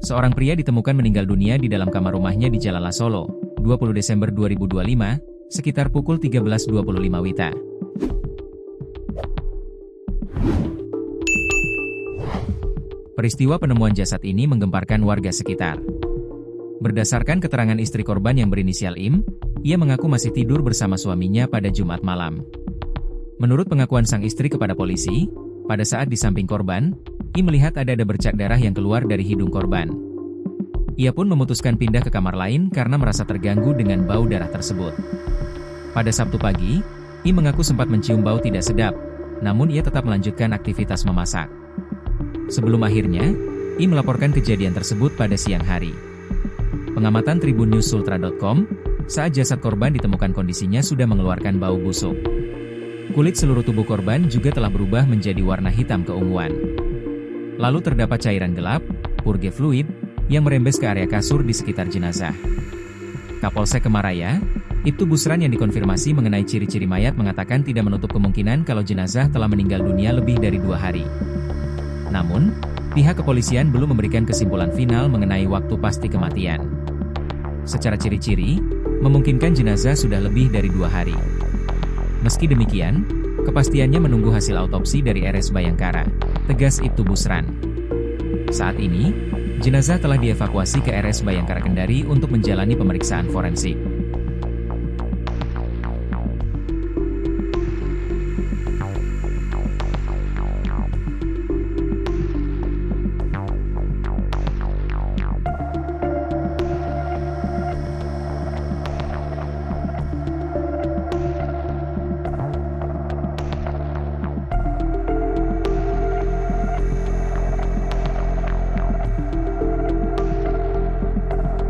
Seorang pria ditemukan meninggal dunia di dalam kamar rumahnya di Jalala Solo, 20 Desember 2025, sekitar pukul 13.25 WITA. Peristiwa penemuan jasad ini menggemparkan warga sekitar. Berdasarkan keterangan istri korban yang berinisial Im, ia mengaku masih tidur bersama suaminya pada Jumat malam. Menurut pengakuan sang istri kepada polisi, pada saat di samping korban, Im melihat ada bercak darah yang keluar dari hidung korban. Ia pun memutuskan pindah ke kamar lain karena merasa terganggu dengan bau darah tersebut. Pada Sabtu pagi, Im mengaku sempat mencium bau tidak sedap, namun ia tetap melanjutkan aktivitas memasak. Sebelum akhirnya, Im melaporkan kejadian tersebut pada siang hari. Pengamatan tribunnews.sultra.com, saat jasad korban ditemukan kondisinya sudah mengeluarkan bau busuk. Kulit seluruh tubuh korban juga telah berubah menjadi warna hitam keunguan. Lalu terdapat cairan gelap, purge fluid, yang merembes ke area kasur di sekitar jenazah. Kapolsek Kemaraya, Ibtu Busran yang dikonfirmasi mengenai ciri-ciri mayat mengatakan tidak menutup kemungkinan kalau jenazah telah meninggal dunia lebih dari 2 hari. Namun, pihak kepolisian belum memberikan kesimpulan final mengenai waktu pasti kematian. Secara ciri-ciri, memungkinkan jenazah sudah lebih dari 2 hari. Meski demikian, kepastiannya menunggu hasil autopsi dari RS Bayangkara, tegas Ibtu Busran. Saat ini, jenazah telah dievakuasi ke RS Bayangkara Kendari untuk menjalani pemeriksaan forensik.